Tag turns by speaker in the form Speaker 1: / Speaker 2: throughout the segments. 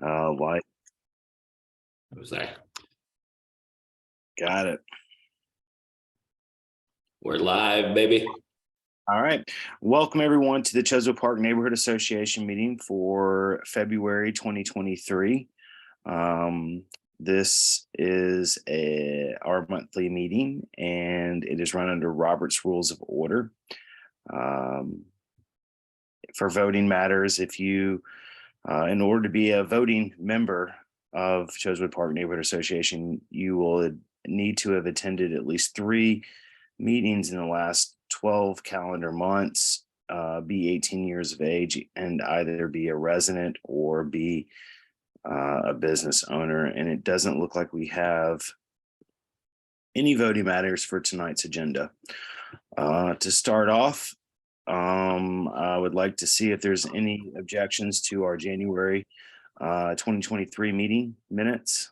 Speaker 1: Like,
Speaker 2: What was that?
Speaker 1: got it.
Speaker 2: We're live, baby.
Speaker 1: All right. Welcome everyone to the Chosewood Park Neighborhood Association meeting for February 2023. This is our monthly meeting, and it is run under Robert's Rules of Order. For voting matters, if you, in order to be a voting member of Chosewood Park Neighborhood Association, you will need to have attended at least 3 meetings in the last 12 calendar months, be 18 years of age, and either be a resident or be a business owner. And it doesn't look like we have any voting matters for tonight's agenda. To start off, I would like to see if there's any objections to our January 2023 meeting minutes.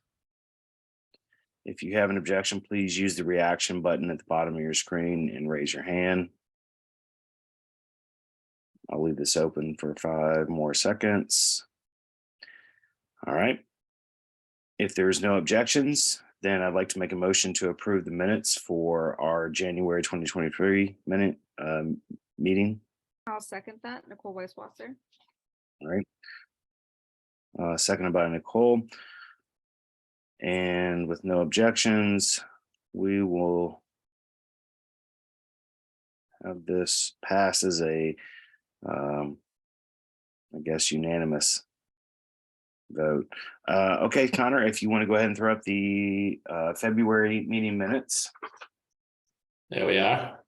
Speaker 1: If you have an objection, please use the reaction button at the bottom of your screen and raise your hand. I'll leave this open for 5 more seconds. All right. If there's no objections, then I'd like to make a motion to approve the minutes for our January 2023 meeting.
Speaker 3: I'll second that. Nicole Weiswasser.
Speaker 1: All right. Seconded by Nicole. And with no objections, we will have this pass as a, I guess, unanimous vote. Okay, Connor, if you want to go ahead and throw up the February meeting minutes.
Speaker 2: There we are.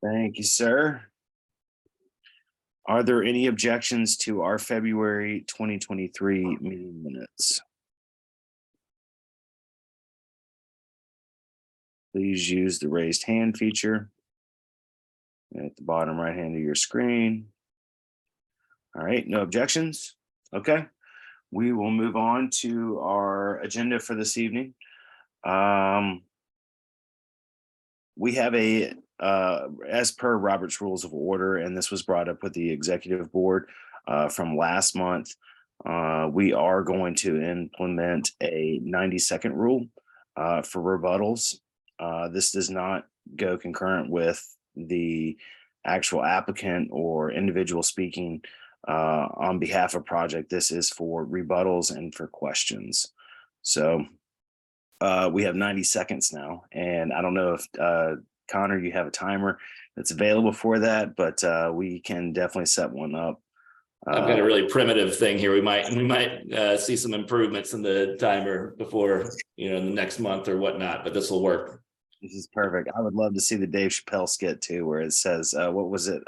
Speaker 1: Thank you, sir. Are there any objections to our February 2023 meeting minutes? Please use the raised hand feature at the bottom right hand of your screen. All right, no objections. Okay, we will move on to our agenda for this evening. We have a, as per Robert's Rules of Order, and this was brought up with the executive board from last month, we are going to implement a 90-second rule for rebuttals. This does not go concurrent with the actual applicant or individual speaking on behalf of project. This is for rebuttals and for questions. So we have 90 seconds now, and I don't know if Connor, you have a timer that's available for that, but we can definitely set one up.
Speaker 2: I've got a really primitive thing here. We might see some improvements in the timer before, the next month or whatnot, but this will work.
Speaker 1: This is perfect. I would love to see the Dave Chappelle skit too, where it says, what was it?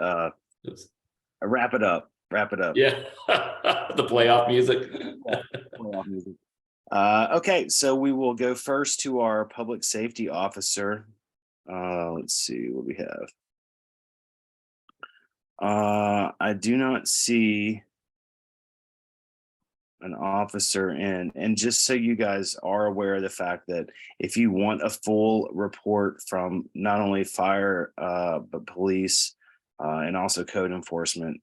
Speaker 1: Wrap it up. Wrap it up.
Speaker 2: Yeah. The playoff music.
Speaker 1: Yeah, playoff music. Okay, so we will go first to our public safety officer. Let's see what we have. I do not see an officer in, and just so you guys are aware of the fact that if you want a full report from not only fire but police and also code enforcement,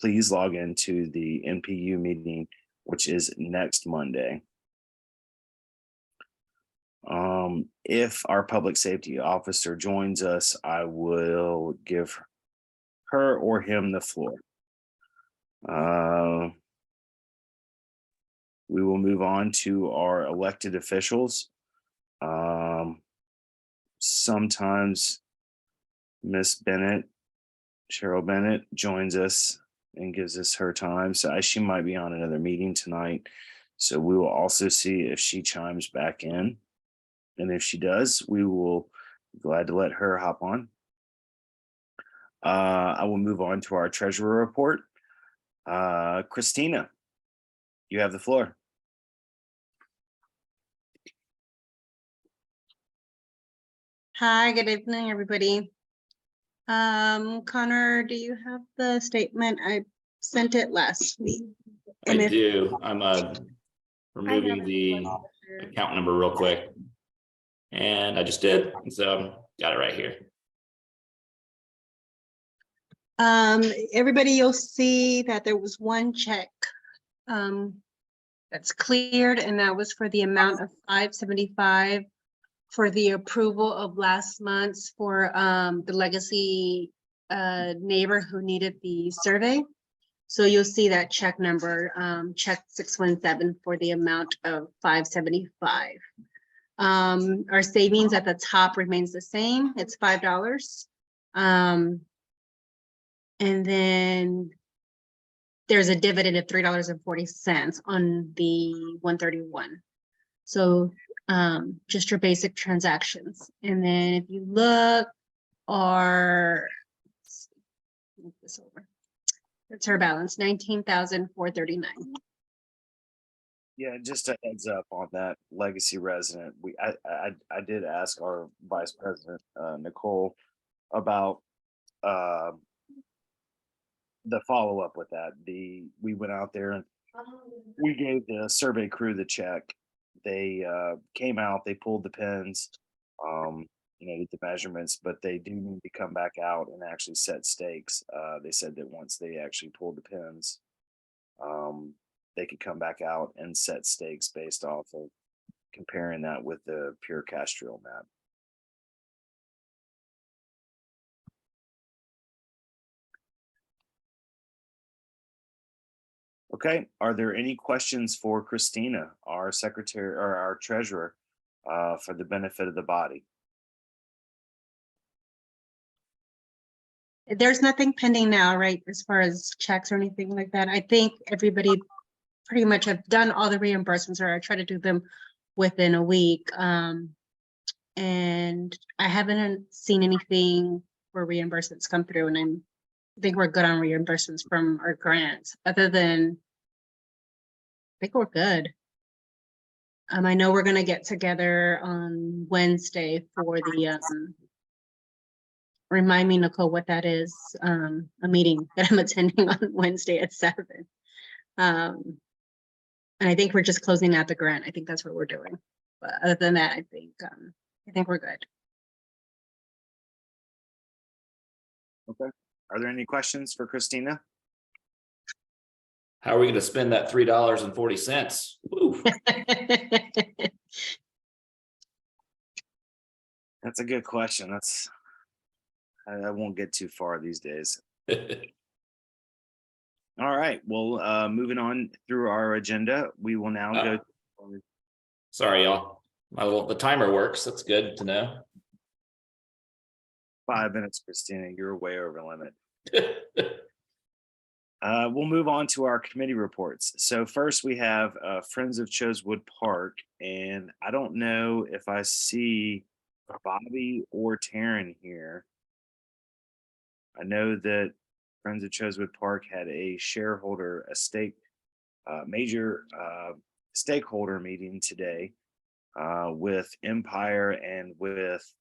Speaker 1: please log into the NPU meeting, which is next Monday. If our public safety officer joins us, I will give her or him the floor. We will move on to our elected officials. Sometimes Miss Bennett, Cheryl Bennett, joins us and gives us her time. So she might be on another meeting tonight. So we will also see if she chimes back in. And if she does, we will be glad to let her hop on. I will move on to our treasurer report. Christina, you have the floor.
Speaker 4: Hi, good evening, everybody. Connor, do you have the statement? I sent it last week.
Speaker 2: I do. I'm removing the account number real quick. And I just did. So got it right here.
Speaker 4: Everybody, you'll see that there was one check that's cleared, and that was for the amount of $575 for the approval of last month's for the legacy neighbor who needed the survey. So you'll see that check number, check 617 for the amount of $575. Our savings at the top remains the same. It's $5. And then there's a dividend of $3.40 on the 131. So just your basic transactions. And then if you look, move this over. That's her balance, 19,439.
Speaker 1: Yeah, just a heads up on that legacy resident. I did ask our vice president, Nicole, about the follow-up with that. We went out there and we gave the survey crew the check. They came out, they pulled the pins, did the measurements, but they do need to come back out and actually set stakes. They said that once they actually pulled the pins, they could come back out and set stakes based off of comparing that with the pure castrial map. Okay, are there any questions for Christina, our secretary or our treasurer, for the benefit of the body?
Speaker 4: There's nothing pending now, right, as far as checks or anything like that. I think everybody pretty much have done all the reimbursements, or I try to do them within a week. And I haven't seen anything for reimbursements come through, and I think we're good on reimbursements from our grants, other than I think we're good. I know we're gonna get together on Wednesday for the remind me, Nicole, what that is, a meeting that I'm attending on Wednesday at 7. And I think we're just closing out the grant. I think that's what we're doing. But other than that, I think we're good.
Speaker 1: Okay. Are there any questions for Christina?
Speaker 2: How are we going to spend that $3.40?
Speaker 1: That's a good question. I won't get too far these days. All right. Well, moving on through our agenda, we will now go.
Speaker 2: Sorry, y'all. The timer works. That's good to know.
Speaker 1: 5 minutes, Christina. You're way over limit. We'll move on to our committee reports. So first we have Friends of Chosewood Park, and I don't know if I see Bobby or Taryn here. I know that Friends of Chosewood Park had a major stakeholder meeting today with Empire and with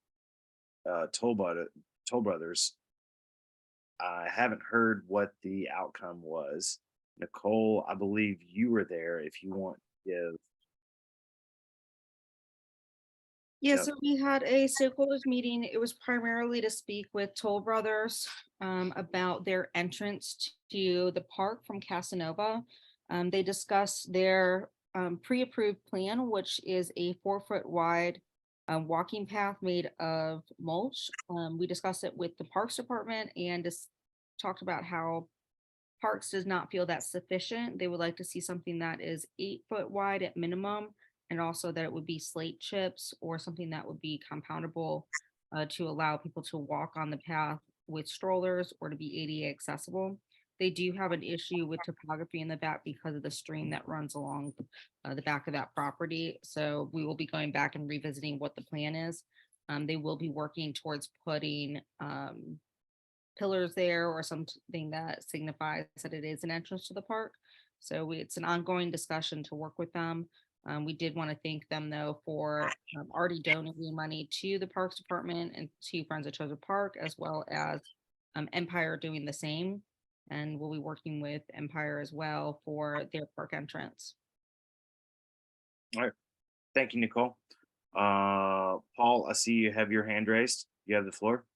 Speaker 1: Toll Brothers. I haven't heard what the outcome was. Nicole, I believe you were there. If you want to give.
Speaker 3: Yeah,
Speaker 1: Yep.
Speaker 3: so we had a stakeholders meeting. It was primarily to speak with Toll Brothers about their entrance to the park from Casanova. They discussed their pre-approved plan, which is a 4-foot wide walking path made of mulch. We discussed it with the Parks Department and just talked about how Parks does not feel that's sufficient. They would like to see something that is 8 foot wide at minimum, and also that it would be slate chips or something that would be compoundable to allow people to walk on the path with strollers or to be ADA accessible. They do have an issue with topography in the back because of the stream that runs along the back of that property. So we will be going back and revisiting what the plan is. They will be working towards putting pillars there or something that signifies that it is an entrance to the park. So it's an ongoing discussion to work with them. We did want to thank them though for already donating money to the Parks Department and to Friends of Chosewood Park, as well as Empire doing the same. And we'll be working with Empire as well for their park entrance.
Speaker 1: All right. Thank you, Nicole. Paul, I see you have your hand raised. You have the floor.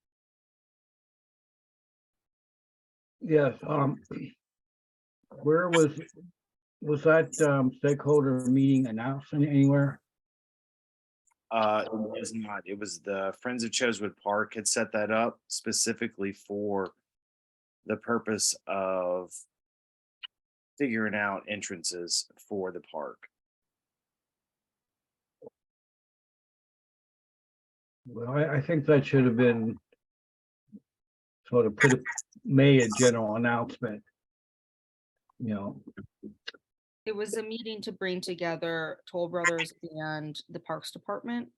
Speaker 5: Yes, where was Was that stakeholder meeting announced anywhere?
Speaker 1: It was not. It was the Friends of Chosewood Park had set that up specifically for the purpose of figuring out entrances for the park.
Speaker 5: Well, I think that should have been sort of made a general announcement. You know,
Speaker 3: It was a meeting to bring together Toll Brothers and the Parks Department.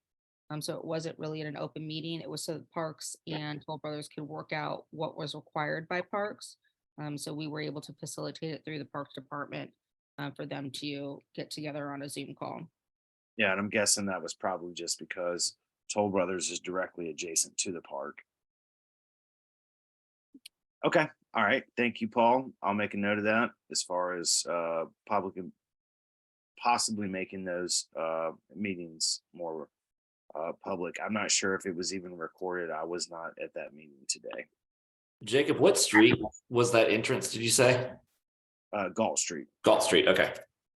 Speaker 3: So it wasn't really in an open meeting. It was so the Parks and Toll Brothers could work out what was required by Parks. So we were able to facilitate it through the Parks Department for them to get together on a Zoom call.
Speaker 1: Yeah, and I'm guessing that was probably just because Toll Brothers is directly adjacent to the park. Okay, all right. Thank you, Paul. I'll make a note of that as far as public and possibly making those meetings more public. I'm not sure if it was even recorded. I was not at that meeting today.
Speaker 2: Jacob, what street was that entrance? Did you say?
Speaker 1: Galt Street.
Speaker 2: Galt Street. Okay.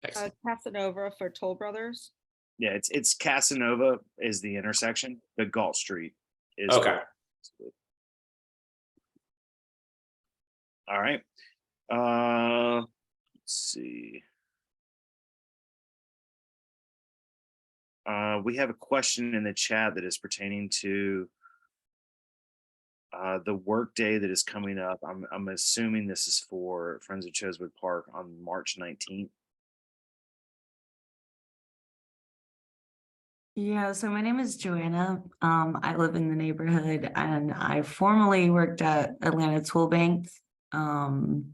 Speaker 2: Excellent.
Speaker 3: Casanova for Toll Brothers.
Speaker 1: Yeah, it's Casanova is the intersection. The Galt Street is
Speaker 2: Okay.
Speaker 1: All right. Let's see. We have a question in the chat that is pertaining to the work day that is coming up. I'm assuming this is for Friends of Chosewood Park on March 19th.
Speaker 6: Yeah, so my name is Joanna. I live in the neighborhood and I formerly worked at Atlanta Tool Bank. And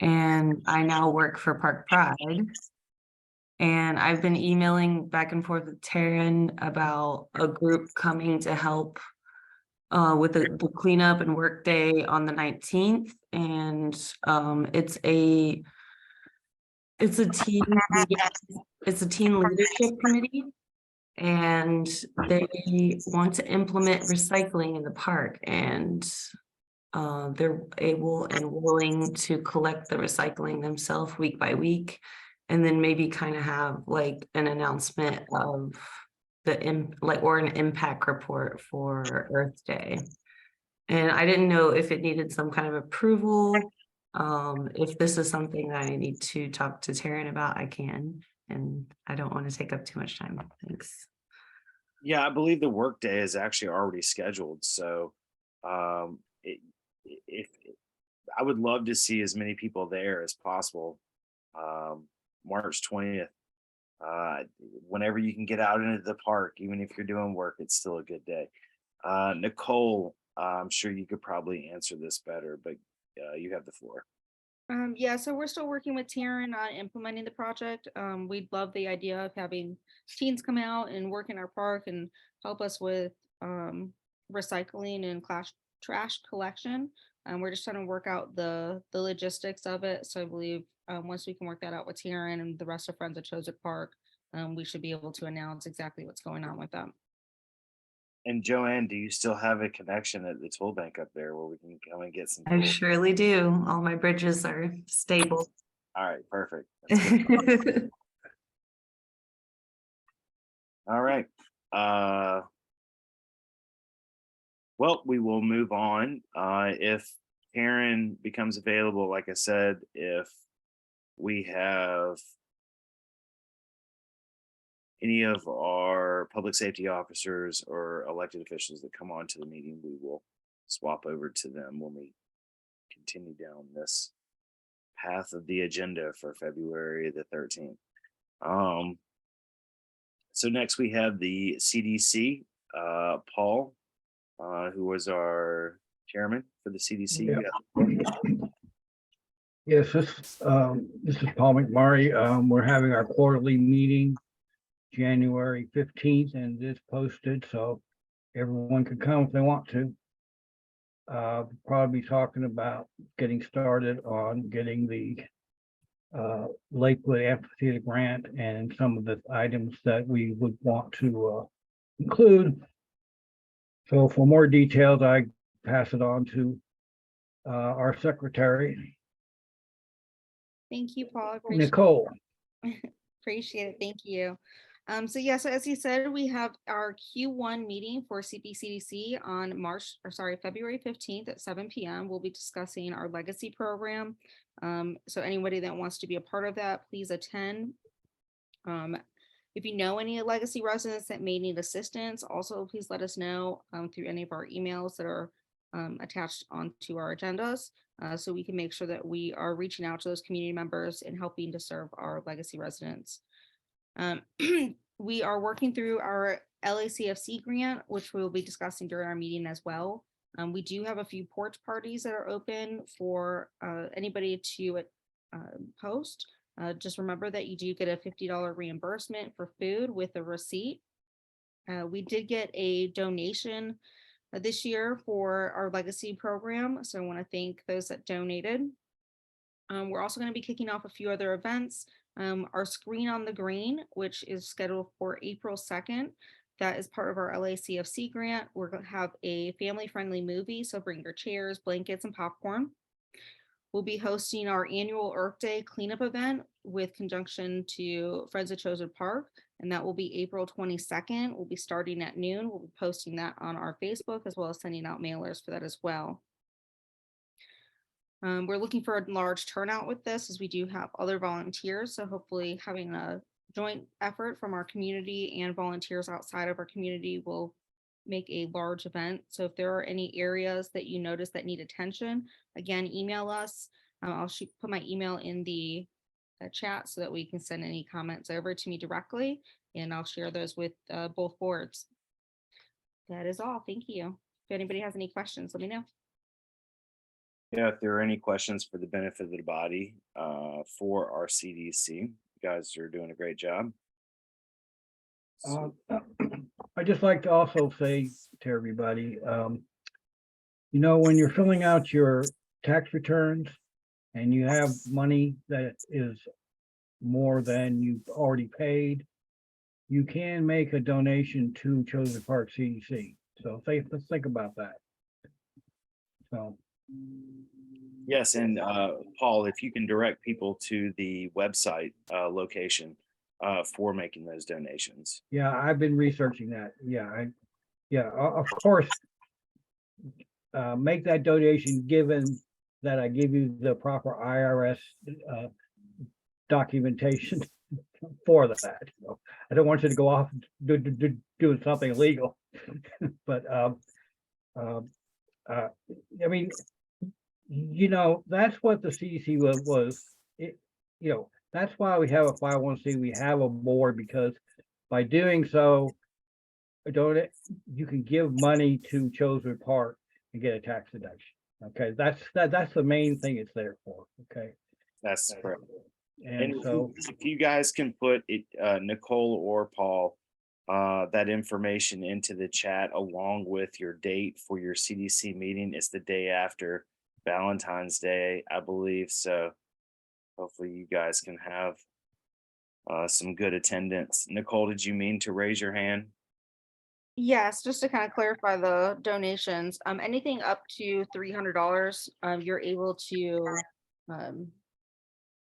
Speaker 6: I now work for Park Pride. And I've been emailing back and forth with Taryn about a group coming to help with the cleanup and work day on the 19th. And it's a teen leadership committee. And they want to implement recycling in the park, and they're able and willing to collect the recycling themselves week by week, and then maybe kind of have like an announcement of or an impact report for Earth Day. And I didn't know if it needed some kind of approval. If this is something that I need to talk to Taryn about, I can. And I don't want to take up too much time. Thanks.
Speaker 1: Yeah, I believe the work day is actually already scheduled. So if I would love to see as many people there as possible. March 20th. Whenever you can get out into the park, even if you're doing work, it's still a good day. Nicole, I'm sure you could probably answer this better, but you have the floor.
Speaker 3: Yeah, so we're still working with Taryn on implementing the project. We'd love the idea of having teens come out and work in our park and help us with recycling and trash collection. We're just trying to work out the logistics of it. So I believe once we can work that out with Taryn and the rest of Friends of Chosewood Park, we should be able to announce exactly what's going on with them.
Speaker 1: And Joanne, do you still have a connection at the tool bank up there where we can come and get some
Speaker 6: I
Speaker 1: tools?
Speaker 6: surely do. All my bridges are stable.
Speaker 1: All right, perfect. That's good. All right. Well, we will move on. If Karen becomes available, like I said, if we have any of our public safety officers or elected officials that come on to the meeting, we will swap over to them when we continue down this path of the agenda for February the 13th. So next we have the CDC, Paul, who was our chairman for the CDC.
Speaker 5: Yeah. Yes, this is Paul McMurray. We're having our quarterly meeting January 15th, and it's posted so everyone can come if they want to. Probably talking about getting started on getting the Lakewood Amphitheater grant and some of the items that we would want to include. So for more details, I pass it on to our secretary.
Speaker 3: Thank you, Paul. I appreciate
Speaker 5: Nicole,
Speaker 3: Appreciate it. Thank you. So yeah, so as you said, we have our Q1 meeting for CPCDC on February 15th at 7 p.m. We'll be discussing our legacy program. So anybody that wants to be a part of that, please attend. If you know any legacy residents that may need assistance, also please let us know through any of our emails that are attached onto our agendas, so we can make sure that we are reaching out to those community members and helping to serve our legacy residents. We are working through our LACFC grant, which we will be discussing during our meeting as well. We do have a few porch parties that are open for anybody to post. Just remember that you do get a $50 reimbursement for food with a receipt. We did get a donation this year for our legacy program, so I want to thank those that donated. We're also going to be kicking off a few other events. Our Screen on the Green, which is scheduled for April 2nd. That is part of our LACFC grant. We're going to have a family-friendly movie, so bring your chairs, blankets, and popcorn. We'll be hosting our annual Earth Day cleanup event with conjunction to Friends of Chosewood Park, and that will be April 22nd. We'll be starting at noon. We'll be posting that on our Facebook as well as sending out mailers for that as well. We're looking for a large turnout with this, as we do have other volunteers, so hopefully having a joint effort from our community and volunteers outside of our community will make a large event. So if there are any areas that you notice that need attention, again, email us. I'll put my email in the chat so that we can send any comments over to me directly, and I'll share those with both boards. That is all. Thank you. If anybody has any questions, let me know.
Speaker 1: Yeah, if there are any questions for the benefit of the body for our CDC, you guys are doing a great job.
Speaker 5: I'd just like to also say to everybody, you know, when you're filling out your tax returns and you have money that is more than you've already paid, you can make a donation to Chosewood Park CDC. So let's think about that. So.
Speaker 1: Yes, and Paul, if you can direct people to the website location for making those donations.
Speaker 5: Yeah, I've been researching that. Yeah, of course, make that donation given that I give you the proper IRS documentation for that. So I don't want you to go off doing something illegal, but I mean, you know, that's what the CDC was. You know, that's why we have a 501c. We have a board, because by doing so, you can give money to Chosewood Park and get a tax deduction. Okay, that's the main thing it's there for. Okay,
Speaker 1: That's correct.
Speaker 5: and so
Speaker 1: if you guys can put it, Nicole or Paul, that information into the chat along with your date for your CDC meeting. It's the day after Valentine's Day, I believe. So hopefully you guys can have some good attendance. Nicole, did you mean to raise your hand?
Speaker 3: Yes, just to kind of clarify the donations, anything up to $300, you're able to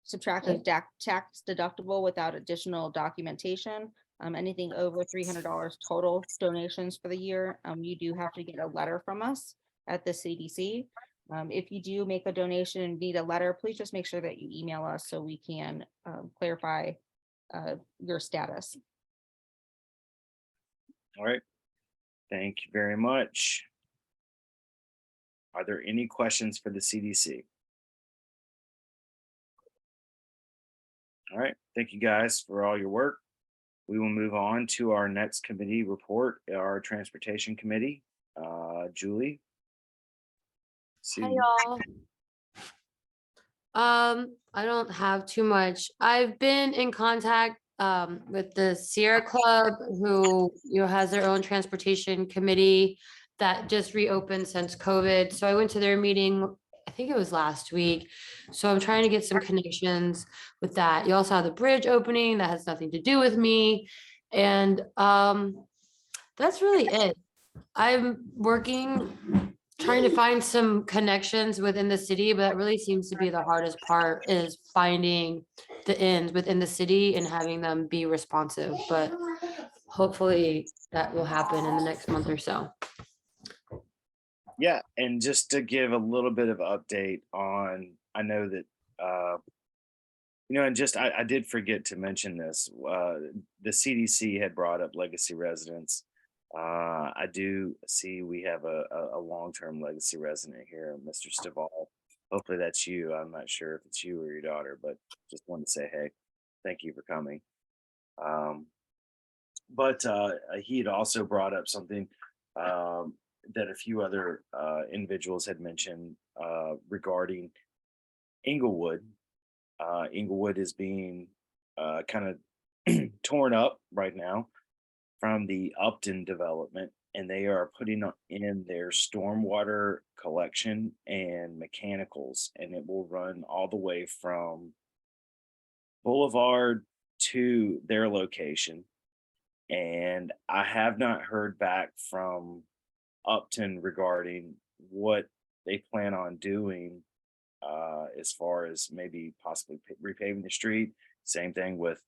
Speaker 3: subtract the tax deductible without additional documentation. Anything over $300 total donations for the year, you do have to get a letter from us at the CDC. If you do make a donation and need a letter, please just make sure that you email us so we can clarify your status.
Speaker 1: All right. Thank you very much. Are there any questions for the CDC? All right. Thank you guys for all your work. We will move on to our next committee report, our transportation committee. Julie.
Speaker 7: Hi y'all. I don't have too much. I've been in contact with the Sierra Club, who has their own transportation committee that just reopened since COVID. So I went to their meeting, I think it was last week. So I'm trying to get some connections with that. You also have the bridge opening that has nothing to do with me. And that's really it. I'm working trying to find some connections within the city, but that really seems to be the hardest part is finding the ends within the city and having them be responsive, but hopefully that will happen in the next month or so.
Speaker 1: Yeah, and just to give a little bit of update on, I know that, and just I did forget to mention this. The CDC had brought up legacy residents. I do see we have a long-term legacy resident here, Mr. Stivall. Hopefully that's you. I'm not sure if it's you or your daughter, but just wanted to say, hey, thank you for coming. But he had also brought up something that a few other individuals had mentioned regarding Inglewood. Inglewood is being kind of torn up right now from the Upton development, and they are putting in their stormwater collection and mechanicals, and it will run all the way from Boulevard to their location. And I have not heard back from Upton regarding what they plan on doing as far as maybe possibly repaving the street. Same thing with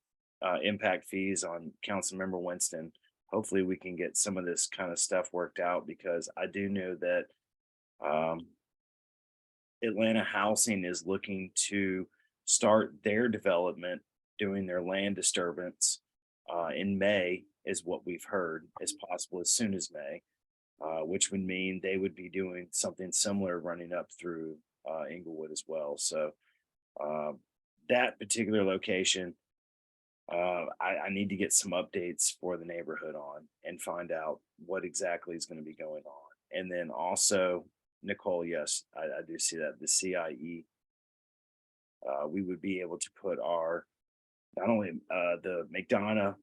Speaker 1: impact fees on Councilmember Winston. Hopefully we can get some of this kind of stuff worked out, because I do know that Atlanta Housing is looking to start their development, doing their land disturbance in May, is what we've heard, as possible as soon as May, which would mean they would be doing something similar running up through Inglewood as well. So that particular location, I need to get some updates for the neighborhood on and find out what exactly is going to be going on. And then also, Nicole, yes, I do see that the CIE, we would be able to put our, not only the McDonough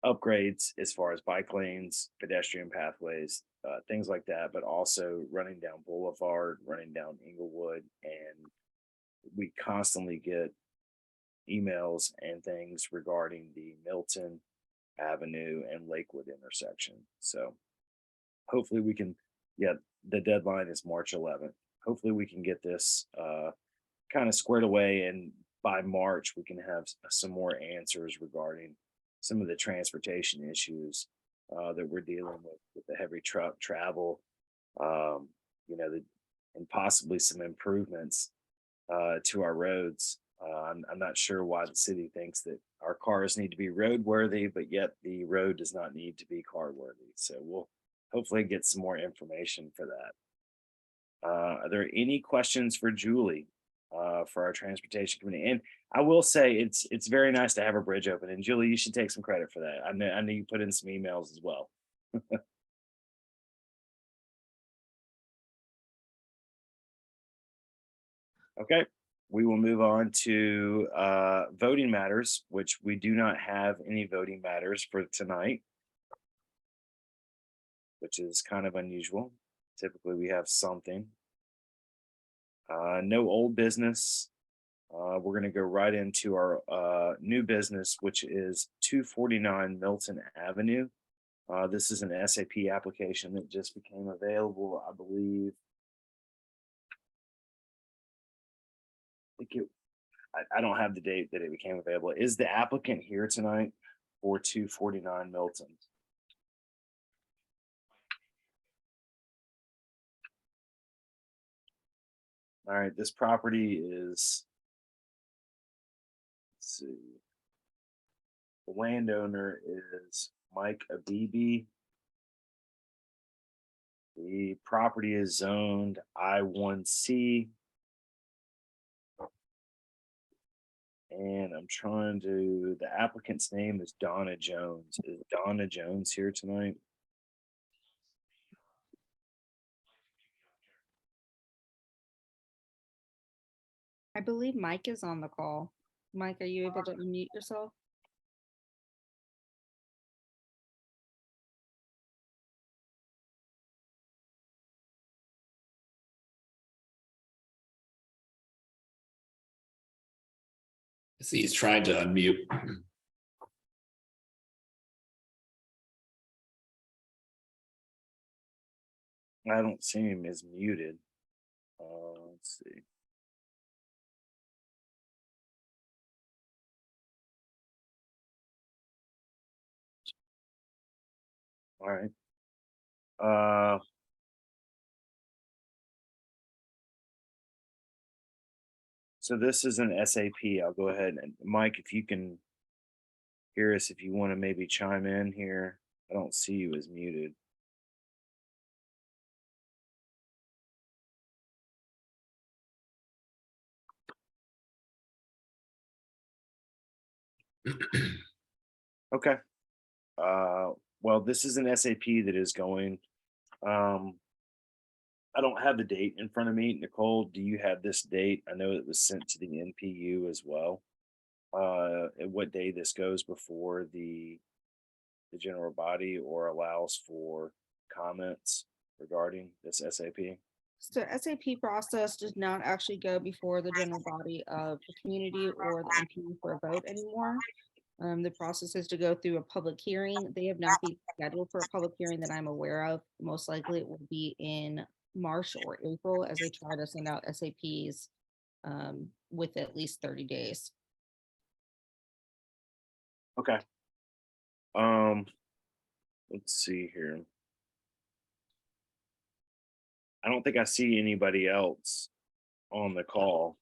Speaker 1: upgrades as far as bike lanes, pedestrian pathways, things like that, but also running down Boulevard, running down Inglewood, and we constantly get emails and things regarding the Milton Avenue and Lakewood intersection. So hopefully we can, the deadline is March 11th. Hopefully we can get this kind of squared away, and by March we can have some more answers regarding some of the transportation issues that we're dealing with the heavy truck travel, and possibly some improvements to our roads. I'm not sure why the city thinks that our cars need to be roadworthy, but yet the road does not need to be car worthy. So we'll hopefully get some more information for that. Are there any questions for Julie for our transportation committee? And I will say it's very nice to have a bridge open. And Julie, you should take some credit for that. I know you put in some emails as well. Okay, we will move on to voting matters, which we do not have any voting matters for tonight, which is kind of unusual. Typically we have something. No old business. We're going to go right into our new business, which is 249 Milton Avenue. This is an SAP application that just became available, I believe. I don't have the date that it became available. Is the applicant here tonight for 249 Milton? All right, this property is, let's see, the landowner is Mike Abibi. The property is zoned I-1C. And I'm trying to, the applicant's name is Donna Jones. Is Donna Jones here tonight?
Speaker 3: I believe Mike is on the call. Mike, are you able to unmute yourself?
Speaker 2: See, he's trying to unmute.
Speaker 1: I don't see him as muted. Let's see. All right. So this is an SAP. I'll go ahead and Mike, if you can hear us, if you want to maybe chime in here. I don't see you as muted. Okay. Well, this is an SAP that is going. I don't have the date in front of me. Nicole, do you have this date? I know it was sent to the NPU as well. And what day this goes before the general body or allows for comments regarding this SAP?
Speaker 3: So SAP process does not actually go before the general body of the community or the NPU for a vote anymore. The process is to go through a public hearing. They have not been scheduled for a public hearing that I'm aware of. Most likely it will be in March or April as they try to send out SAPs with at least 30 days.
Speaker 1: Okay. Let's see here. I don't think I see anybody else on the call.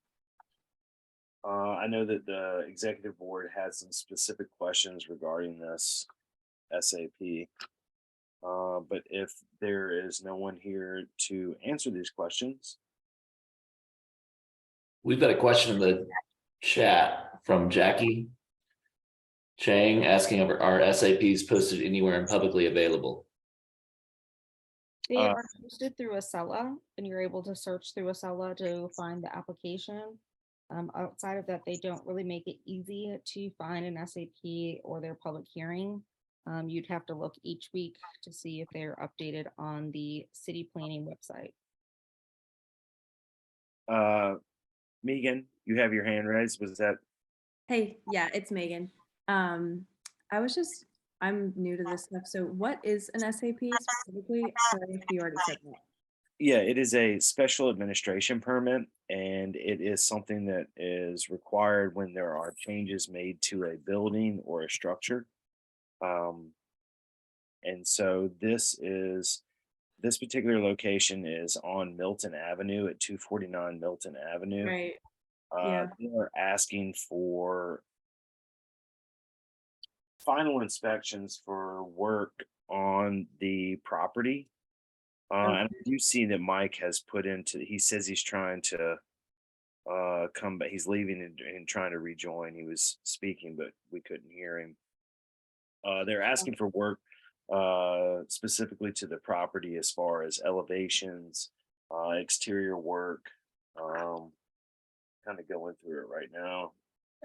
Speaker 1: I know that the executive board has some specific questions regarding this SAP. But if there is no one here to answer these questions,
Speaker 2: We've got a question in the chat from Jackie Chang asking if are SAPs posted anywhere and publicly available?
Speaker 3: They
Speaker 1: Uh,
Speaker 3: are posted through Acela, and you're able to search through Acela to find the application. Outside of that, they don't really make it easy to find an SAP or their public hearing. You'd have to look each week to see if they're updated on the city planning website.
Speaker 1: Megan, you have your hand raised. Was that
Speaker 8: Hey, yeah, it's Megan. I'm new to this stuff. So what is an SAP specifically? Sorry if you already said that.
Speaker 1: yeah, it is a special administration permit, and it is something that is required when there are changes made to a building or a structure. And so this particular location is on Milton Avenue at 249 Milton Avenue.
Speaker 8: Right. Yeah.
Speaker 1: They are asking for final inspections for work on the property. And you see that Mike has put into, he says he's trying to come back. He's leaving and trying to rejoin. He was speaking, but we couldn't hear him. They're asking for work specifically to the property as far as elevations, exterior work. Kind of going through it right now.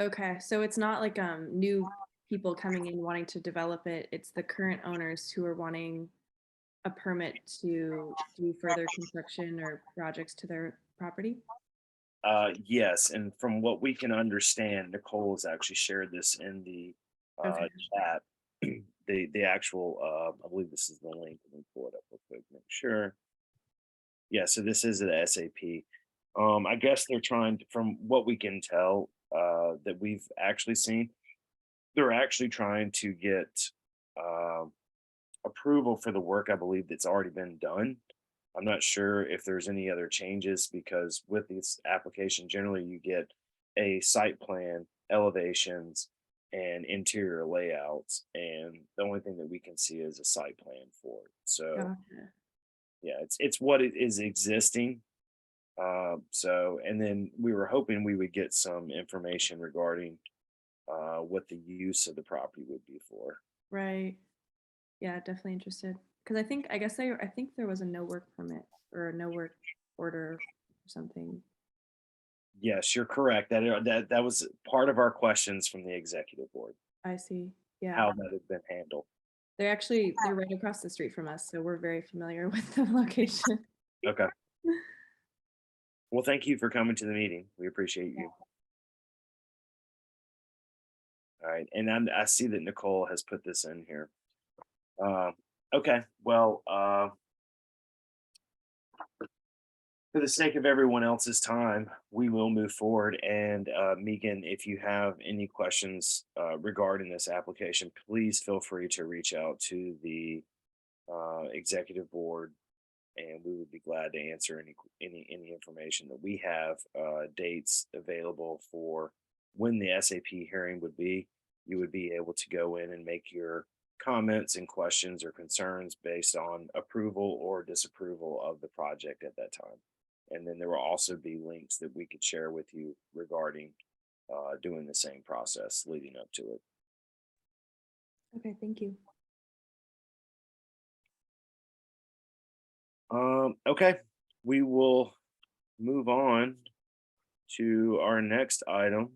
Speaker 8: Okay. So it's not like new people coming in wanting to develop it. It's the current owners who are wanting a permit to do further construction or projects to their property.
Speaker 1: Yes, and from what we can understand, Nicole has actually shared this in the
Speaker 8: Okay.
Speaker 1: chat. The actual I believe this is the link. Let me pull it up real quick, make sure. Yeah, so this is the SAP. I guess they're trying to, from what we can tell, that we've actually seen, they're actually trying to get approval for the work I believe that's already been done. I'm not sure if there's any other changes because with this application, generally you get a site plan, elevations, and interior layouts. And the only thing that we can see is a site plan for it. So
Speaker 8: Gotcha.
Speaker 1: yeah, it's what it is existing. So, and then we were hoping we would get some information regarding what the use of the property would be for.
Speaker 8: Right. Yeah, definitely interested. Because I think there was a no work permit or a no work order or something.
Speaker 1: Yes, you're correct. That was part of our questions from the executive board,
Speaker 8: I see. Yeah.
Speaker 1: how that had been handled.
Speaker 8: They're right across the street from us, so we're very familiar with the location.
Speaker 1: Okay. Well, thank you for coming to the meeting. We appreciate you. All right, and I see that Nicole has put this in here. Okay, well, for the sake of everyone else's time, we will move forward. And Megan, if you have any questions regarding this application, please feel free to reach out to the executive board, and we would be glad to answer any information that we have. Dates available for when the SAP hearing would be. You would be able to go in and make your comments and questions or concerns based on approval or disapproval of the project at that time. And then there will also be links that we could share with you regarding doing the same process leading up to it.
Speaker 8: Okay, thank you.
Speaker 1: Okay, we will move on to our next item.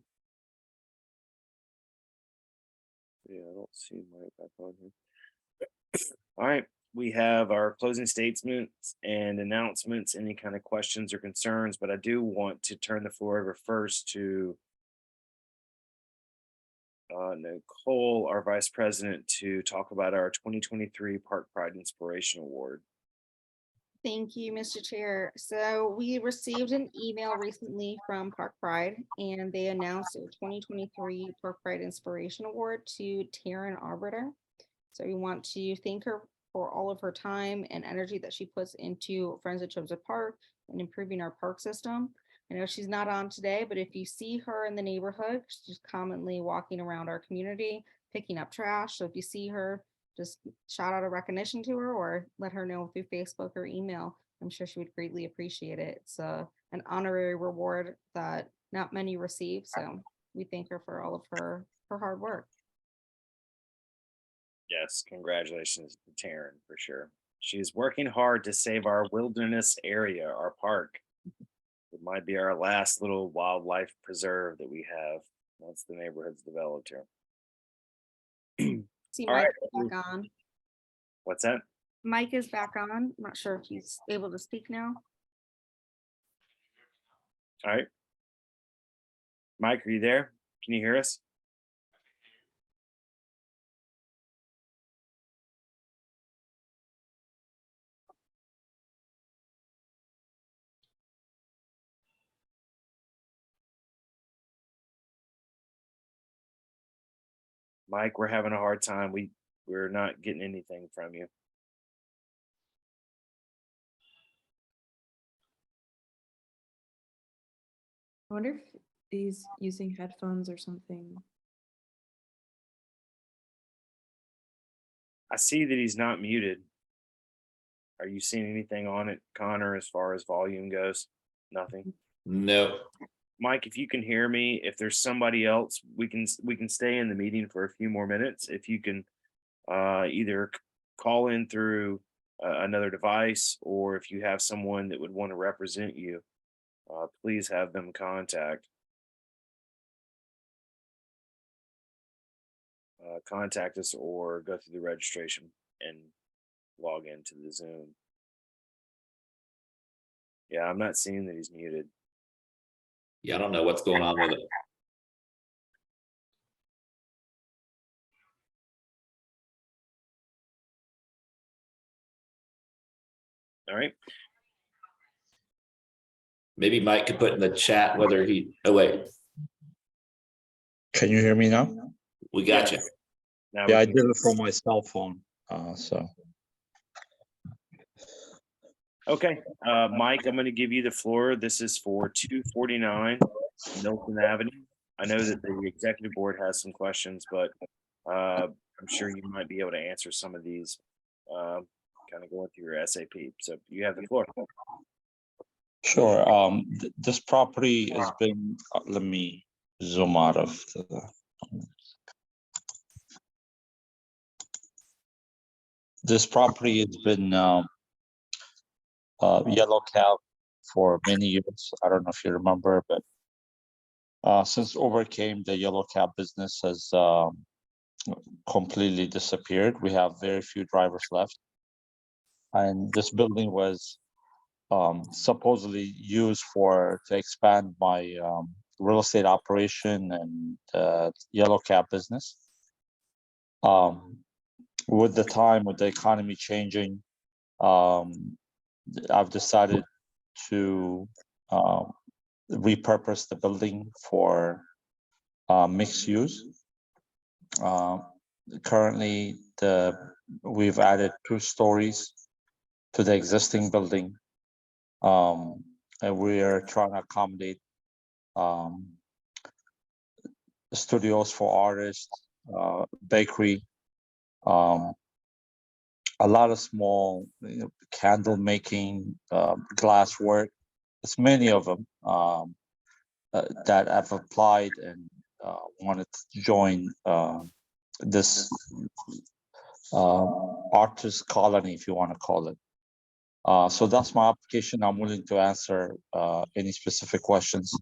Speaker 1: Yeah, I don't see my back on here. All right, we have our closing statements and announcements, any kind of questions or concerns, but I do want to turn the floor over first to Nicole, our vice president, to talk about our 2023 Park Pride Inspiration Award.
Speaker 3: Thank you, Mr. Chair. So we received an email recently from Park Pride, and they announced a 2023 Park Pride Inspiration Award to Taryn Arbiter. So we want to thank her for all of her time and energy that she puts into Friends of Chosewood Park and improving our park system. I know she's not on today, but if you see her in the neighborhood, she's commonly walking around our community, picking up trash. So if you see her, just shout out a recognition to her or let her know through Facebook or email. I'm sure she would greatly appreciate it. It's an honorary reward that not many receive. So we thank her for all of her hard work.
Speaker 1: Yes, congratulations to Taryn for sure. She's working hard to save our wilderness area, our park. It might be our last little wildlife preserve that we have once the neighborhood's developed here.
Speaker 3: See,
Speaker 1: All
Speaker 3: Mike
Speaker 1: right.
Speaker 3: is back on.
Speaker 1: What's that?
Speaker 3: Mike is back on. I'm not sure if he's able to speak now.
Speaker 1: All right. Mike, are you there? Can you hear us? Mike, we're having a hard time. We're not getting anything from you.
Speaker 8: I wonder if he's using headphones or something.
Speaker 1: I see that he's not muted. Are you seeing anything on it, Connor, as far as volume goes? Nothing.
Speaker 2: No.
Speaker 1: Mike, if you can hear me, if there's somebody else, we can stay in the meeting for a few more minutes. If you can either call in through another device, or if you have someone that would want to represent you, please have them contact us or go through the registration and log into the Zoom. Yeah, I'm not seeing that he's muted.
Speaker 2: Yeah, I don't know what's going on with it.
Speaker 1: All right.
Speaker 2: Maybe Mike could put in the chat whether he, oh wait,
Speaker 9: Can you hear me now?
Speaker 2: we got
Speaker 1: Yes.
Speaker 2: you.
Speaker 1: Now
Speaker 9: Yeah,
Speaker 1: we
Speaker 9: I
Speaker 1: can-
Speaker 9: did it from my cell phone. So
Speaker 1: Okay, Mike, I'm going to give you the floor. This is for 249 Milton Avenue. I know that the executive board has some questions, but I'm sure you might be able to answer some of these, kind of going through your SAP. So you have the floor.
Speaker 9: sure. This property has been. Let me zoom out of the. This property has been yellow cab for many years. I don't know if you remember, but since overcame, the yellow cab business has completely disappeared. We have very few drivers left, and this building was supposedly used to expand my real estate operation and yellow cab business. With the time, with the economy changing, I've decided to repurpose the building for mixed use. Currently, we've added 2 stories to the existing building. And we are trying to accommodate studios for artists, bakery, a lot of small candle making, glass work. There's many of them that have applied and wanted to join this artist colony, if you want to call it. So that's my application. I'm willing to answer any specific questions.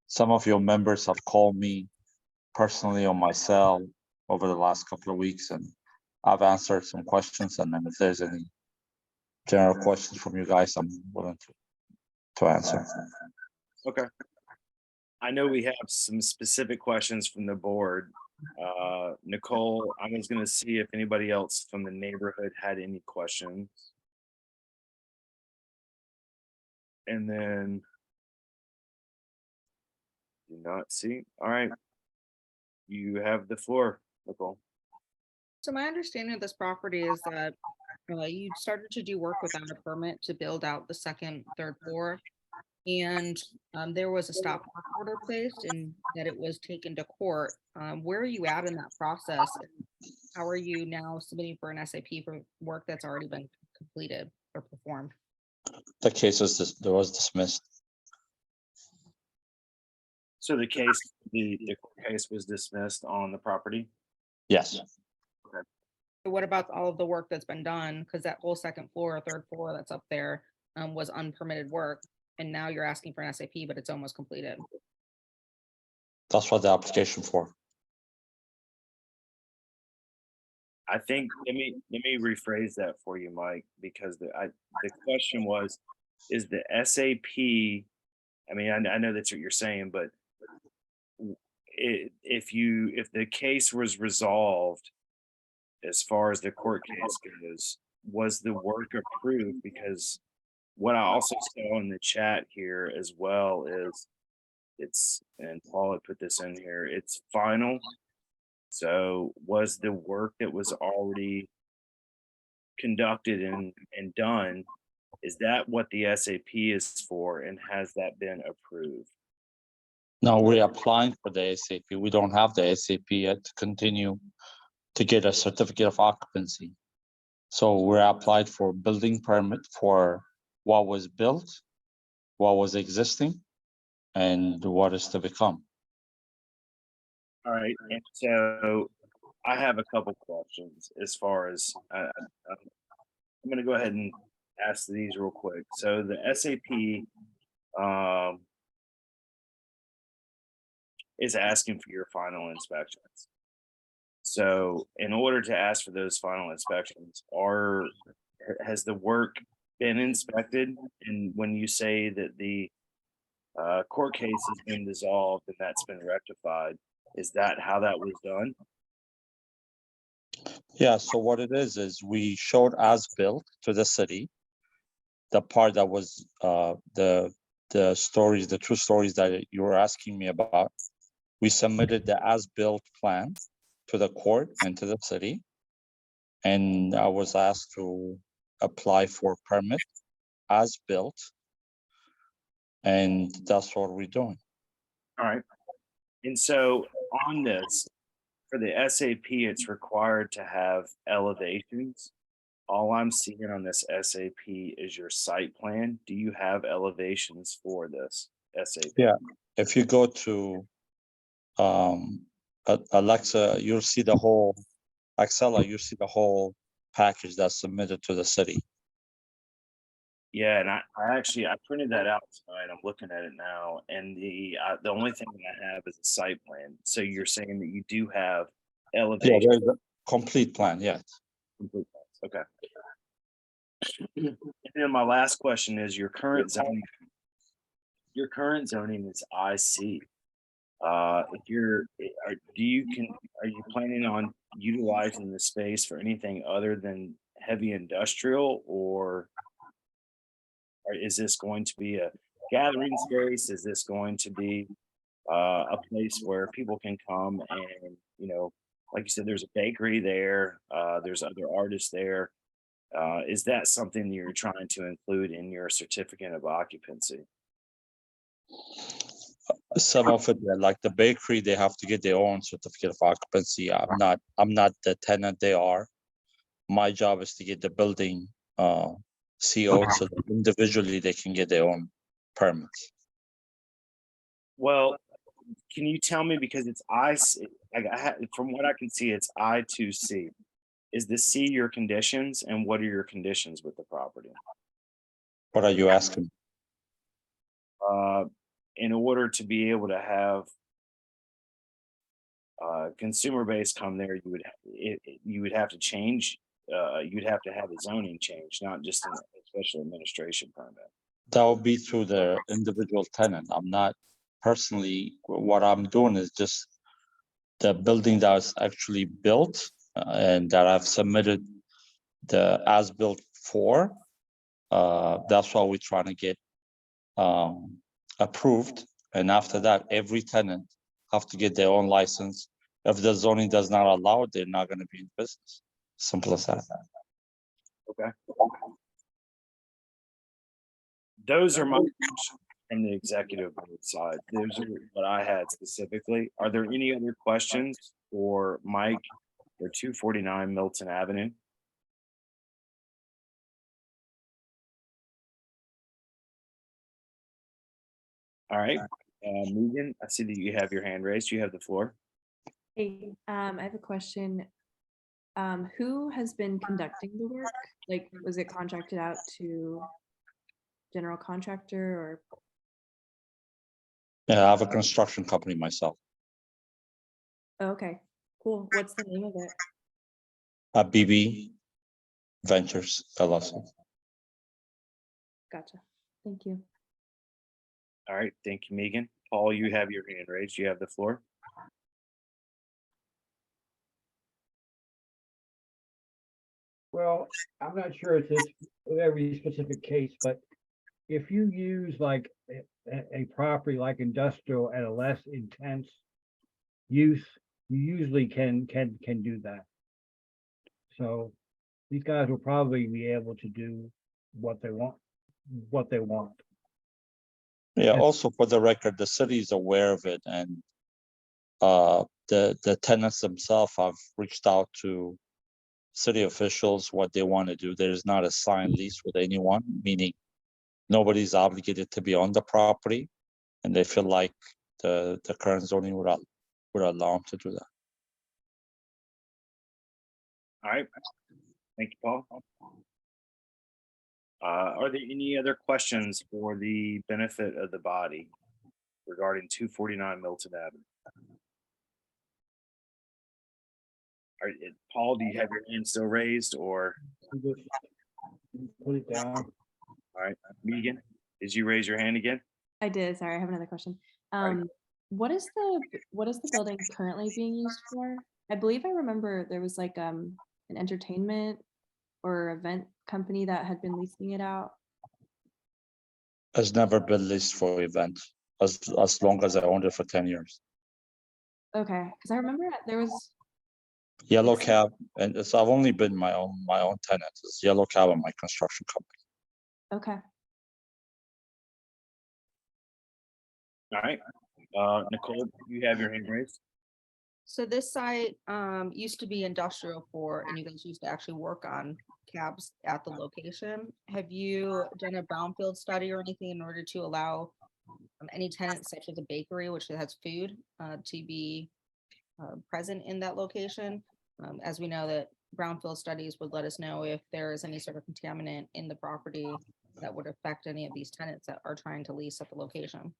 Speaker 9: Some of your members have called me personally on my cell over the last couple of weeks, and I've answered some questions. And then if there's any general questions from you guys, I'm willing to answer.
Speaker 1: Okay. I know we have some specific questions from the board. Nicole, I was going to see if anybody else from the neighborhood had any questions. And then do not see. All right. You have the floor, Nicole.
Speaker 3: So my understanding of this property is that you started to do work without a permit to build out the second, third floor. And there was a stop work order placed and that it was taken to court. Where are you at in that process? And how are you now submitting for an SAP for work that's already been completed or performed?
Speaker 9: The case was dismissed.
Speaker 1: So the case, the court case was dismissed on the property.
Speaker 9: Yes.
Speaker 3: So what about all of the work that's been done? Because that whole second floor or third floor that's up there was unpermitted work. And now you're asking for an SAP, but it's almost completed.
Speaker 9: That's what the application for.
Speaker 1: I think let me rephrase that for you, Mike, because the question was, is the SAP? I mean, I know that's what you're saying, but if the case was resolved as far as the court case goes, was the work approved? Because what I also saw in the chat here as well is and Paul had put this in here, it's final. So was the work that was already conducted and done, is that what the SAP is for, and has that been approved?
Speaker 9: No, we're applying for the SAP. We don't have the SAP yet to continue to get a certificate of occupancy. So we're applied for building permit for what was built, what was existing, and what is to become.
Speaker 1: All right, and so I have a couple questions as far as I'm going to go ahead and ask these real quick. So the SAP is asking for your final inspections. So in order to ask for those final inspections, has the work been inspected? And when you say that the court case has been dissolved and that's been rectified, is that how that was done?
Speaker 9: Yeah, so what it is we showed as built to the city, the part that was the stories, the 2 stories that you were asking me about. We submitted the as built plan to the court and to the city, and I was asked to apply for permit as built, and that's what we're doing.
Speaker 1: All right. And so on this, for the SAP, it's required to have elevations. All I'm seeing on this SAP is your site plan. Do you have elevations for this SAP?
Speaker 9: Yeah. If you go to Alexa, you'll see the whole Excella, you see the whole package that's submitted to the city.
Speaker 1: Yeah, and I actually printed that out tonight. I'm looking at it now, and the only thing that I have is a site plan. So you're saying that you do have
Speaker 9: Yeah,
Speaker 1: elevation.
Speaker 9: there's a complete plan, yes.
Speaker 1: Complete plans. Okay. And then my last question is your current zoning. Your current zoning is IC. If are you planning on utilizing the space for anything other than heavy industrial, or Or is this going to be a gathering space? Is this going to be a place where people can come and, like you said, there's a bakery there, there's other artists there. Is that something you're trying to include in your certificate of occupancy?
Speaker 9: Some of it, like the bakery, they have to get their own certificate of occupancy. I'm not the tenant, they are. My job is to get the building CO so that individually they can get their own permits.
Speaker 1: Well, can you tell me, because it's from what I can see, it's I2C. Is the C your conditions, and what are your conditions with the property?
Speaker 9: What are you asking?
Speaker 1: In order to be able to have consumer base come there, you would have to change. You'd have to have a zoning change, not just a special administration permit.
Speaker 9: That will be through the individual tenant. I'm not personally, what I'm doing is just the building that was actually built and that I've submitted the as-built for. That's why we're trying to get approved. And after that, every tenant have to get their own license. If the zoning does not allow it, they're not going to be in business. Simple as that.
Speaker 1: Okay. Those are my questions from the executive board side. Those are what I had specifically. Are there any other questions for Mike for 249 Milton Avenue? All right, Megan, I see that you have your hand raised. You have the floor.
Speaker 8: Hey, I have a question. Who has been conducting the work? Like, was it contracted out to general contractor or?
Speaker 9: Yeah, I have a construction company myself.
Speaker 8: Oh, okay, cool. What's the name of it?
Speaker 9: BB Ventures LLC.
Speaker 8: Gotcha. Thank you.
Speaker 1: All right, thank you, Megan. Paul, you have your hand raised. You have the floor.
Speaker 5: Well, I'm not sure it's this with every specific case, but if you use like a property like industrial at a less intense use, you usually can do that. So these guys will probably be able to do what they want.
Speaker 9: Yeah, also for the record, the city is aware of it, and the tenants themselves have reached out to city officials what they want to do. There is not a signed lease with anyone, meaning nobody's obligated to be on the property, and they feel like the current zoning would allow them to do that.
Speaker 1: All right, thank you, Paul. Are there any other questions for the benefit of the body regarding 249 Milton Avenue? All right, Paul, do you have your hand still raised, or?
Speaker 5: Put it down.
Speaker 1: All right, Megan, did you raise your hand again?
Speaker 8: I did. Sorry, I have another question.
Speaker 1: Right.
Speaker 8: What is the building currently being used for? I believe I remember there was like an entertainment or event company that had been leasing it out.
Speaker 9: Has never been leased for events as long as I owned it for 10 years.
Speaker 8: Okay, because I remember there was.
Speaker 9: Yellow Cab, and so I've only been my own tenant. It's Yellow Cab and my construction company.
Speaker 8: Okay.
Speaker 1: All right, Nicole, you have your hand raised.
Speaker 3: So this site used to be industrial and you guys used to actually work on cabs at the location. Have you done a brownfield study or anything in order to allow any tenants such as a bakery, which has food, to be present in that location? As we know that brownfield studies would let us know if there is any sort of contaminant in the property that would affect any of these tenants that are trying to lease at the location.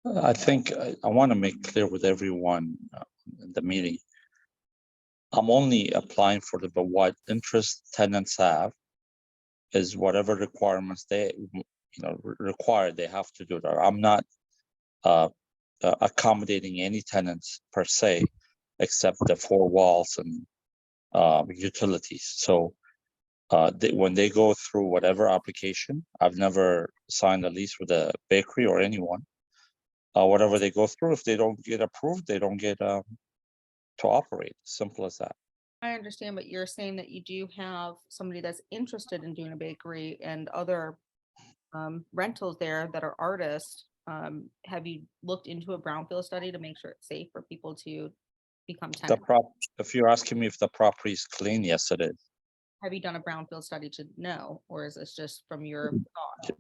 Speaker 9: I think I want to make clear with everyone in the meeting. I'm only applying for but what interest tenants have is whatever requirements they require, they have to do that. I'm not accommodating any tenants per se, except the four walls and utilities. So when they go through whatever application, I've never signed a lease with a bakery or anyone. Whatever they go through, if they don't get approved, they don't get to operate. Simple as that.
Speaker 3: I understand, but you're saying that you do have somebody that's interested in doing a bakery and other rentals there that are artists. Have you looked into a brownfield study to make sure it's safe for people to become
Speaker 9: The
Speaker 3: tenants?
Speaker 9: if you're asking me if the property is clean, yes, it is.
Speaker 3: Have you done a brownfield study to know, or is this just from your thought?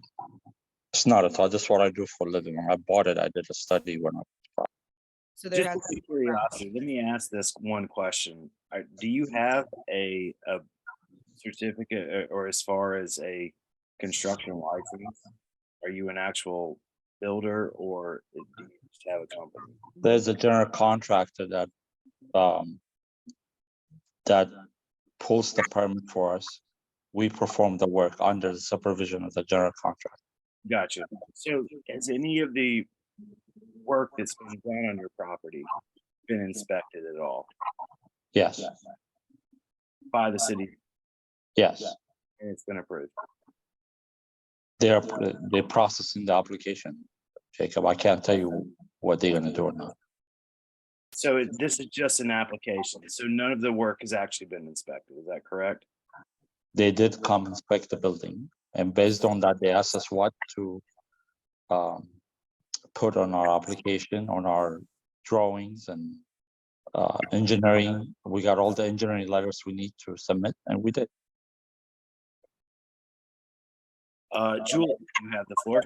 Speaker 9: It's not at all. This is what I do for a living. When I bought it, I did a study when I.
Speaker 3: So there
Speaker 1: Just
Speaker 3: has
Speaker 1: out of curiosity, let me ask this one question. Do you have a certificate or as far as a construction license? Are you an actual builder or do you just have a company?
Speaker 9: There's a general contractor that pulls the permit for us. We perform the work under the supervision of the general contractor.
Speaker 1: Gotcha. So has any of the work that's been done on your property been inspected at all
Speaker 9: Yes,
Speaker 1: by the city
Speaker 9: yes.
Speaker 1: and it's been approved?
Speaker 9: They're processing the application. Jacob, I can't tell you what they're gonna do or not.
Speaker 1: So this is just an application. So none of the work has actually been inspected. Is that correct?
Speaker 9: They did come inspect the building, and based on that, they asked us what to put on our application, on our drawings and engineering. We got all the engineering letters we need to submit, and we did.
Speaker 1: Julie, you have the floor.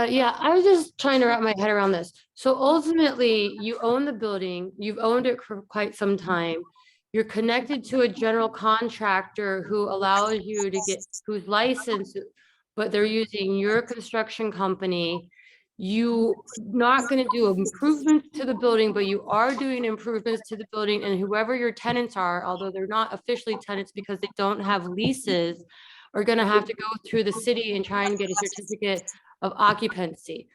Speaker 7: Yeah, I was just trying to wrap my head around this. So ultimately, you own the building, you've owned it for quite some time. You're connected to a general contractor who allows you to get, who's licensed, but they're using your construction company. You not gonna do improvements to the building, but you are doing improvements to the building, and whoever your tenants are, although they're not officially tenants because they don't have leases, are gonna have to go through the city and try and get a certificate of occupancy.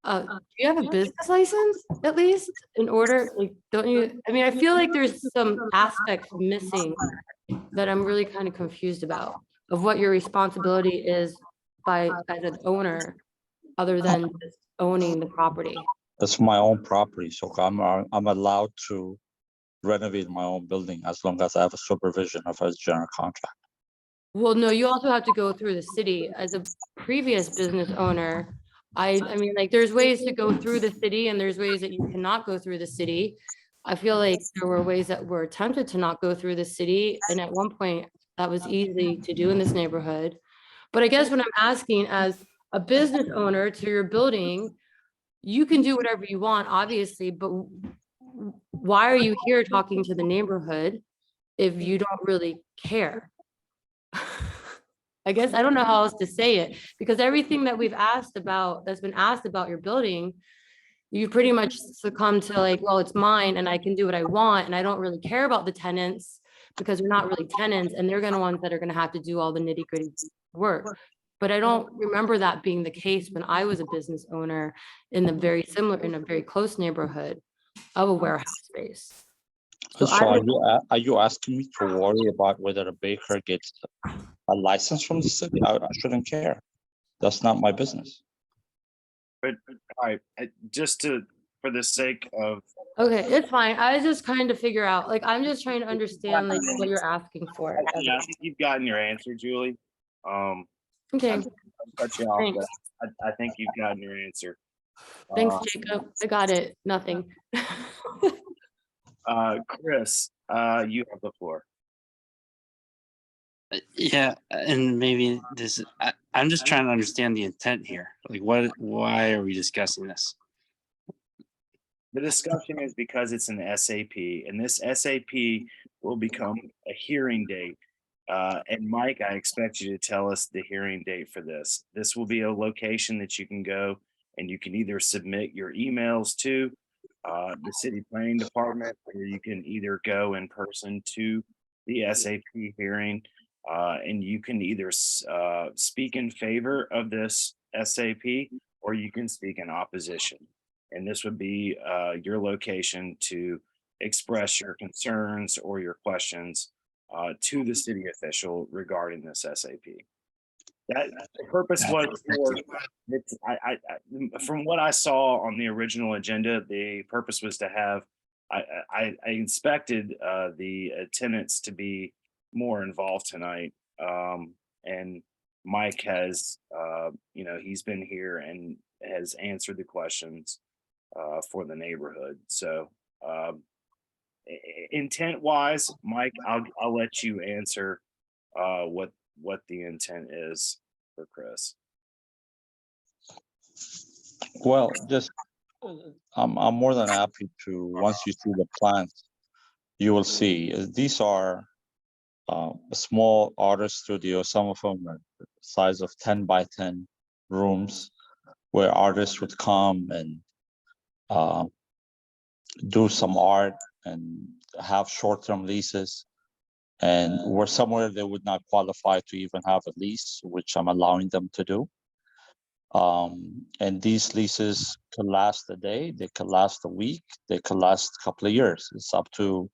Speaker 7: Do you have a business license at least in order, like, don't you? I mean, I feel like there's some aspects missing that I'm really kind of confused about of what your responsibility is as an owner, other than just owning the property.
Speaker 9: That's my own property, so I'm allowed to renovate my own building as long as I have a supervision of a general contract.
Speaker 7: Well, no, you also have to go through the city as a previous business owner. I mean, like, there's ways to go through the city and there's ways that you cannot go through the city. I feel like there were ways that were attempted to not go through the city, and at one point that was easy to do in this neighborhood. But I guess what I'm asking, as a business owner to your building, you can do whatever you want, obviously, but why are you here talking to the neighborhood if you don't really care? I guess I don't know how else to say it, because everything that we've asked about, that's been asked about your building, you pretty much succumb to like, well, it's mine and I can do what I want and I don't really care about the tenants because they're not really tenants and they're gonna ones that are gonna have to do all the nitty gritty work. But I don't remember that being the case when I was a business owner in a very close neighborhood of a warehouse space.
Speaker 9: So are you asking me to worry about whether a baker gets a license from the city? I shouldn't care. That's not my business.
Speaker 1: But all right, for the sake of
Speaker 7: Okay, it's fine. I was just trying to figure out, like, I'm just trying to understand like what you're asking for.
Speaker 1: yeah, I think you've gotten your answer, Julie.
Speaker 7: Okay,
Speaker 1: I'll cut you off,
Speaker 7: thanks.
Speaker 1: but I think you've gotten your answer.
Speaker 7: Thanks, Jacob. I got it. Nothing.
Speaker 1: Chris, you have the floor.
Speaker 10: Yeah, and maybe I'm just trying to understand the intent here. Like, why are we discussing this?
Speaker 1: The discussion is because it's an SAP, and this SAP will become a hearing date. And Mike, I expect you to tell us the hearing date for this. This will be a location that you can go and you can either submit your emails to the city planning department, or you can either go in person to the SAP hearing, and you can either speak in favor of this SAP or you can speak in opposition. And this would be your location to express your concerns or your questions to the city official regarding this SAP. That the purpose was for it's from what I saw on the original agenda, the purpose was to have I inspected the tenants to be more involved tonight. And Mike has he's been here and has answered the questions for the neighborhood. So intent wise, Mike, I'll let you answer what the intent is for Chris.
Speaker 9: Well, just I'm more than happy to, once you see the plans, you will see these are a small artist studio. Some of them are the size of 10 by 10 rooms where artists would come and do some art and have short-term leases. And where somewhere they would not qualify to even have a lease, which I'm allowing them to do. And these leases can last a day, they can last a week, they can last a couple of years. It's up to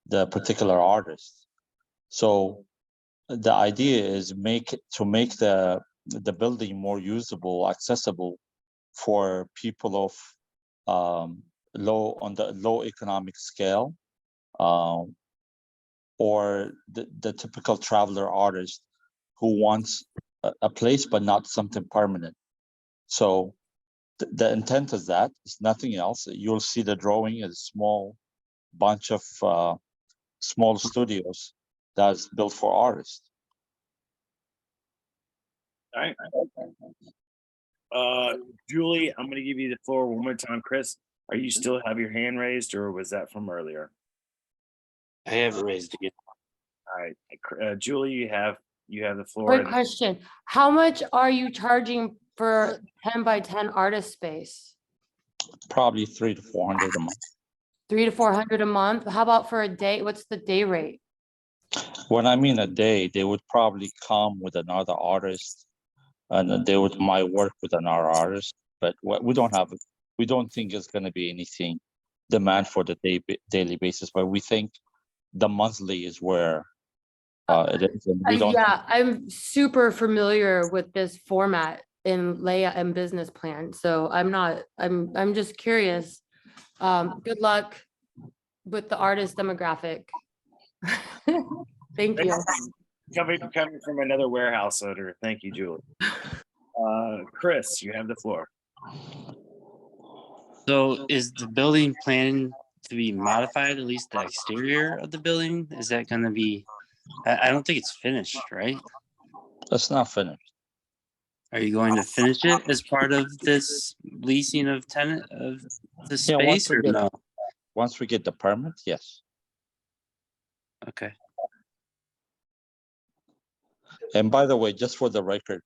Speaker 9: the particular artist. So the idea is to make the building more usable, accessible for people of low economic scale, or the typical traveler artist who wants a place but not something permanent. So the intent is that it's nothing else. You'll see the drawing is a small bunch of small studios that's built for artists.
Speaker 1: All right. Julie, I'm going to give you the floor one more time. Chris, are you still have your hand raised, or was that from earlier?
Speaker 10: I have it raised again.
Speaker 1: All right, Julie, you have the floor.
Speaker 7: Quick question. How much are you charging for 10 by 10 artist space?
Speaker 9: Probably 300 to 400 a month.
Speaker 7: 300 to 400 a month? How about for a day? What's the day rate?
Speaker 9: When I mean a day, they would probably come with another artist, and they might work with another artist. But we don't think it's going to be anything demand for the daily basis. But we think the monthly is where it is. And we don't.
Speaker 7: Yeah, I'm super familiar with this format in layout and business plan. So I'm just curious. Good luck with the artist demographic. Thank you.
Speaker 1: Coming from another warehouse owner. Thank you, Julie. Chris, you have the floor.
Speaker 10: So is the building planning to be modified, at least the exterior of the building? Is that going to be, I don't think it's finished, right?
Speaker 9: It's not finished.
Speaker 10: Are you going to finish it as part of this leasing of tenant of the space or no?
Speaker 9: Once we get the permit, yes.
Speaker 10: Okay.
Speaker 9: And by the way, just for the record,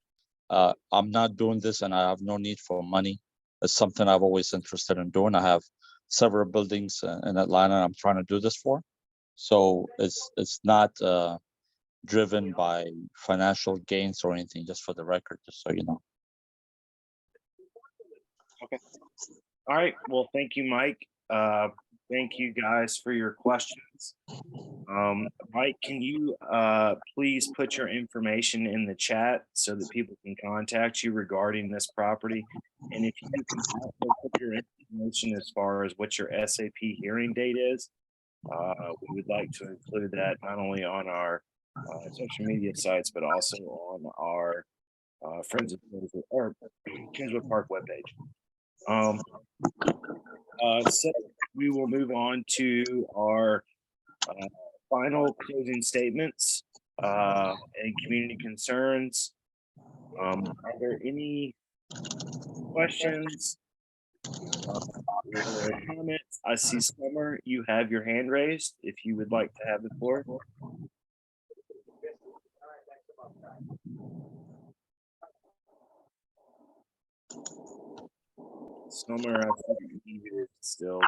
Speaker 9: I'm not doing this and I have no need for money. It's something I've always interested in doing. I have several buildings in Atlanta I'm trying to do this for. So it's not driven by financial gains or anything, just for the record, just so you know.
Speaker 1: Okay. All right. Well, thank you, Mike. Thank you guys for your questions. Mike, can you please put your information in the chat so that people can contact you regarding this property? And if you can also put your information as far as what your SAP hearing date is, we would like to include that not only on our social media sites, but also on our Friends of Chosewood Park webpage. So we will move on to our final closing statements and community concerns. Are there any questions or comments? I see Summer, you have your hand raised if you would like to have the floor. Summer, I think you still.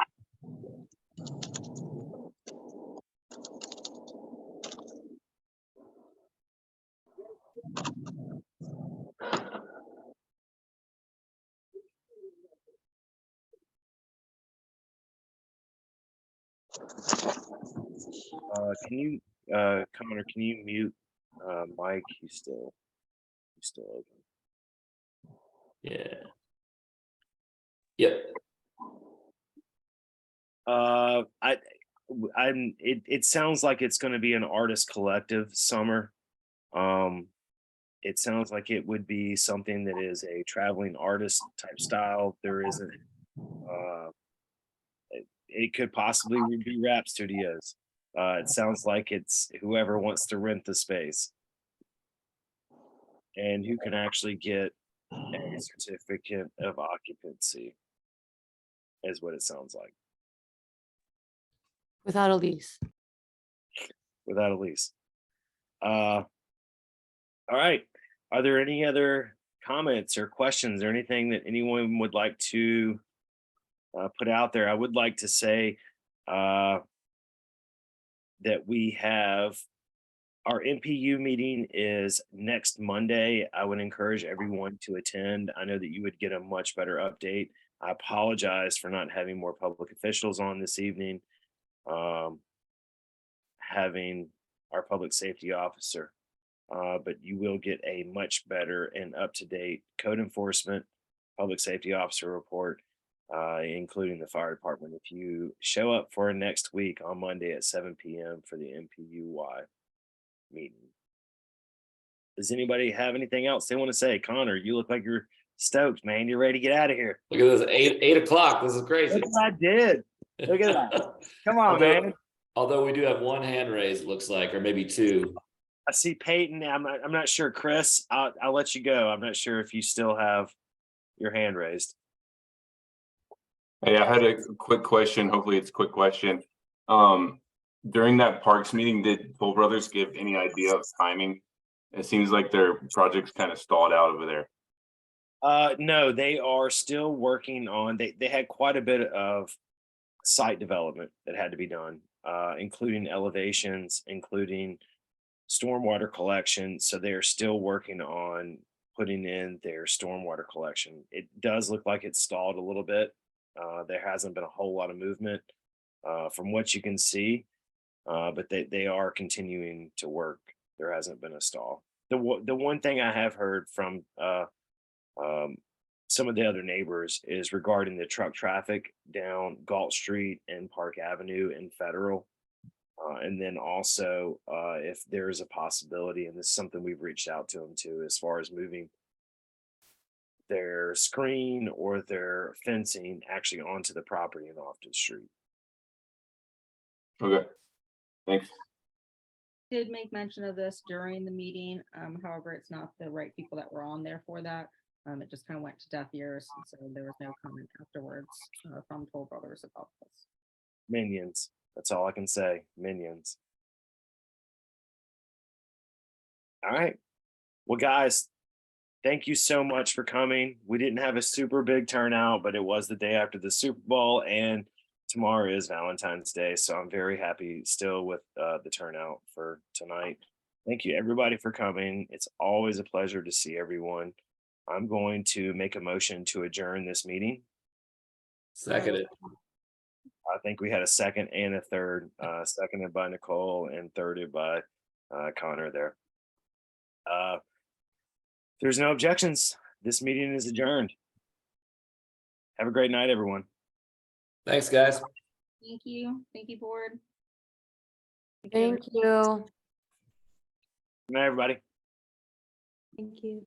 Speaker 1: Can Connor, can you mute Mike? He's still open.
Speaker 2: Yeah. Yep.
Speaker 1: It sounds like it's going to be an artist collective summer. It sounds like it would be something that is a traveling artist type style. There isn't. It could possibly be rap studios. It sounds like it's whoever wants to rent the space and who can actually get a certificate of occupancy, is what it sounds like,
Speaker 7: Without a lease.
Speaker 1: without a lease. All right. Are there any other comments or questions or anything that anyone would like to put out there? I would like to say that we have our NPU meeting is next Monday. I would encourage everyone to attend. I know that you would get a much better update. I apologize for not having more public officials on this evening. Having our public safety officer, but you will get a much better and up-to-date code enforcement public safety officer report, including the fire department, if you show up for next week on Monday at 7 p.m. for the NPUY meeting. Does anybody have anything else they want to say? Connor, you look like you're stoked, man. You're ready to get out of here.
Speaker 2: Look at this, 8 o'clock. This is crazy.
Speaker 1: Look what I did. Look at that. Come on, man.
Speaker 2: Although we do have one hand raised, it looks like, or maybe two.
Speaker 1: I see Peyton. I'm not sure. Chris, I'll let you go. I'm not sure if you still have your hand raised.
Speaker 11: Hey, I had a quick question. Hopefully it's a quick question. During that Parks meeting, did Toll Brothers give any idea of timing? It seems like their project's kind of stalled out over there.
Speaker 1: No, they are still working on, they had quite a bit of site development that had to be done, including elevations, including stormwater collection. So they're still working on putting in their stormwater collection. It does look like it's stalled a little bit. There hasn't been a whole lot of movement from what you can see, but they are continuing to work. There hasn't been a stall. The one thing I have heard from some of the other neighbors is regarding the truck traffic down Galt Street and Park Avenue and Federal. And then also if there is a possibility, and this is something we've reached out to them to, as far as moving their screen or their fencing actually onto the property and off to the street.
Speaker 11: Okay, thanks.
Speaker 3: Did make mention of this during the meeting. However, it's not the right people that were on there for that. It just kind of went to deaf ears, and so there was no comment afterwards from Toll Brothers about this.
Speaker 1: Minions. That's all I can say. Minions. All right. Well, guys, thank you so much for coming. We didn't have a super big turnout, but it was the day after the Super Bowl, and tomorrow is Valentine's Day. So I'm very happy still with the turnout for tonight. Thank you, everybody, for coming. It's always a pleasure to see everyone. I'm going to make a motion to adjourn this meeting.
Speaker 2: Second it.
Speaker 1: I think we had a second and a third, seconded by Nicole and thirded by Connor there. If there's no objections, this meeting is adjourned. Have a great night, everyone.
Speaker 2: Thanks, guys.
Speaker 3: Thank you. Thank you, board.
Speaker 7: Thank you.
Speaker 1: Good night, everybody.
Speaker 8: Thank you.